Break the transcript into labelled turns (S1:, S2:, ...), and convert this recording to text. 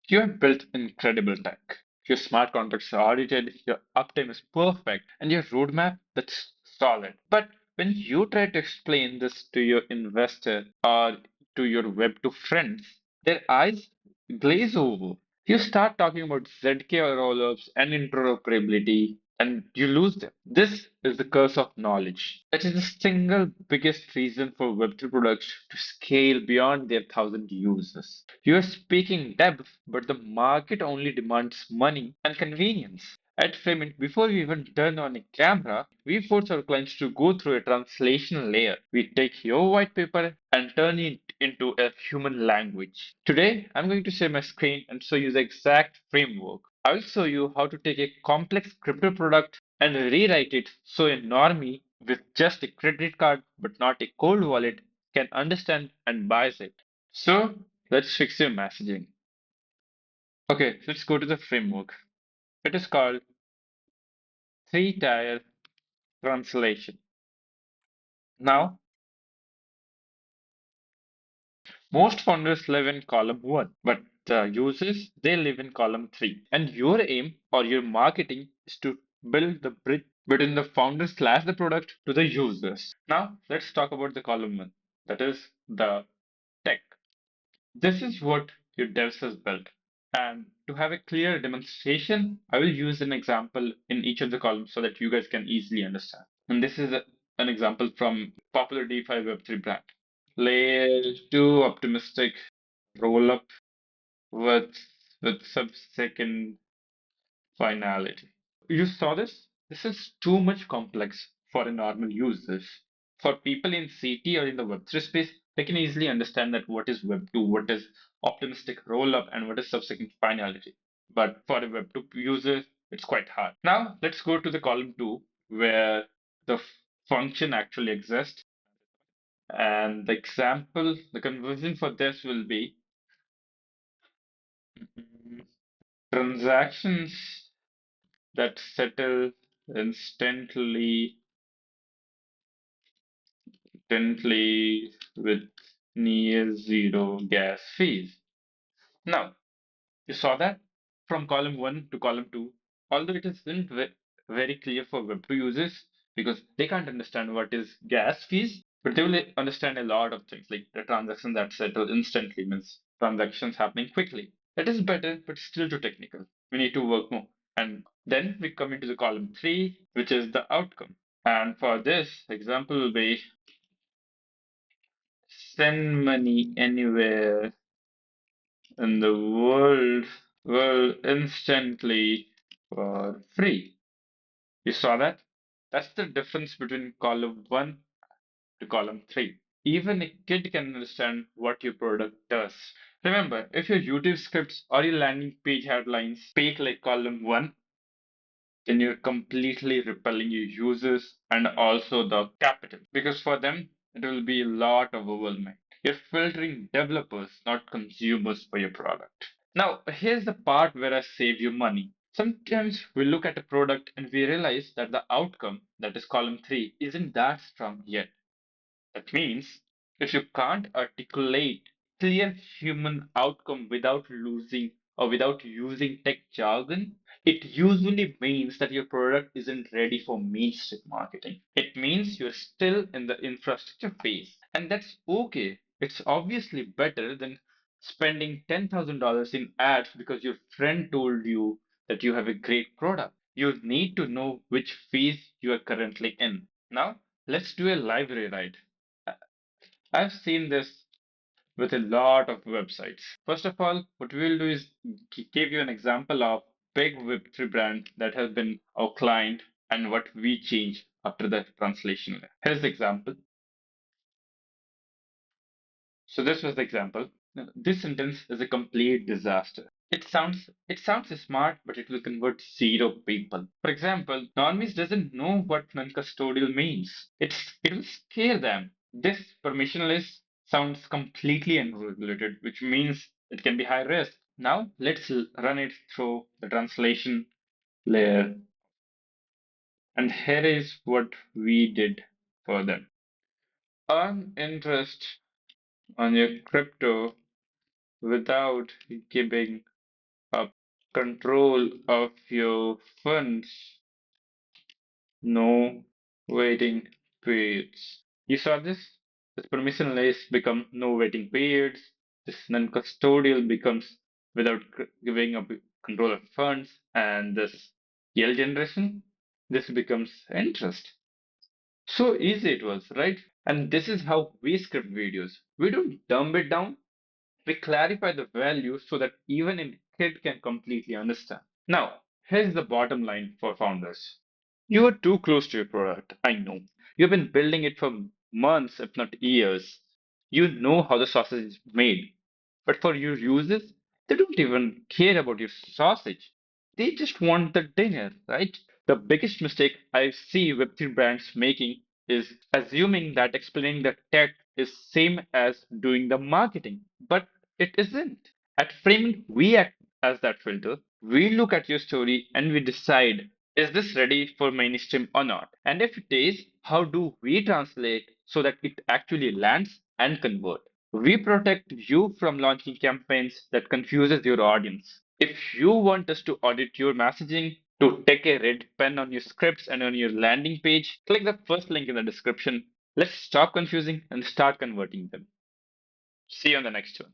S1: You have built incredible tech. Your smart contracts are audited, your uptime is perfect, and your roadmap that's solid. But when you try to explain this to your investor or to your Web2 friends, their eyes glaze over. You start talking about ZK rollups and interoperability, and you lose them. This is the curse of knowledge. It is the single biggest reason for Web3 products to scale beyond their 1,000 users. You are speaking depth, but the market only demands money and convenience. At Framint, before we even turn on a camera, we force our clients to go through a translation layer. We take your white paper and turn it into a human language. Today, I'm going to share my screen and show you the exact framework. I'll show you how to take a complex crypto product and rewrite it so a normie with just a credit card but not a cold wallet can understand and buys it. So let's fix your messaging. Okay, let's go to the framework. It is called three-tier translation. Now, most founders live in column 1, but the users they live in column 3. And your aim or your marketing is to build the bridge between the founder slash the product to the users. Now, let's talk about the column 1. That is the tech. This is what your devs has built. And to have a clear demonstration, I will use an example in each of the columns so that you guys can easily understand. And this is an example from popular DeFi Web3 brand. Layer 2 optimistic roll up with sub-second finality. You saw this? This is too much complex for a normal users. For people in CT or in the Web3 space, they can easily understand that what is Web2, what is optimistic roll-up, and what is subsequent finality. But for a Web2 user, it's quite hard. Now, let's go to the column 2, where the function actually exists. And the example, the conversion for this will be mm, transactions that settle instantly instantly with near zero gas fees. Now, you saw that from column 1 to column 2, although it isn't very clear for Web2 users because they can't understand what is gas fees, but they will understand a lot of things like the transaction that settle instantly means transactions happening quickly. That is better, but still too technical. We need to work more. And then we come into the column 3, which is the outcome. And for this, example will be send money anywhere in the world instantly for free. You saw that? That's the difference between column 1 to column 3. Even a kid can understand what your product does. Remember, if your YouTube scripts or your landing page headlines speak like column 1, then you're completely repelling your users and also the capital because for them it will be a lot overwhelming. You're filtering developers, not consumers for your product. Now, here's the part where I save you money. Sometimes we look at a product and we realize that the outcome, that is column 3, isn't that strong yet. That means if you can't articulate clear human outcome without losing or without using tech jargon, it usually means that your product isn't ready for mainstream marketing. It means you're still in the infrastructure phase. And that's okay. It's obviously better than spending $10,000 in ads because your friend told you that you have a great product. You need to know which phase you are currently in. Now, let's do a live rewrite. I've seen this with a lot of websites. First of all, what we'll do is give you an example of big Web3 brand that has been our client and what we change after the translation. Here's the example. So this was the example. Now, this sentence is a complete disaster. It sounds smart, but it will convert zero people. For example, normies doesn't know what non-custodial means. It will scare them. This permissionless sounds completely unregulated, which means it can be high risk. Now let's run it through the translation layer, and here is what we did for them. Earn interest on your crypto without giving control of your funds, no waiting periods. You saw this? This permissionless become no waiting periods. This non-custodial becomes without giving up control of funds, and this yield generation, this becomes interest. So easy it was, right? And this is how we script videos. We don't dumb it down. We clarify the value so that even a kid can completely understand. Now, here's the bottom line for founders. You are too close to your product. I know. You've been building it for months, if not years. You know how the sausage is made. But for your users, they don't even care about your sausage. They just want the dinner, right? The biggest mistake I see Web3 brands making is assuming that explaining the tech is same as doing the marketing, but it isn't. At Framint, we act as that filter. We look at your story and we decide, is this ready for mainstream or not? And if it is, how do we translate so that it actually lands and convert? We protect you from launching campaigns that confuses your audience. If you want us to audit your messaging, to take a red pen on your scripts and on your landing page, click the first link in the description. Let's stop confusing and start converting them. See you on the next one.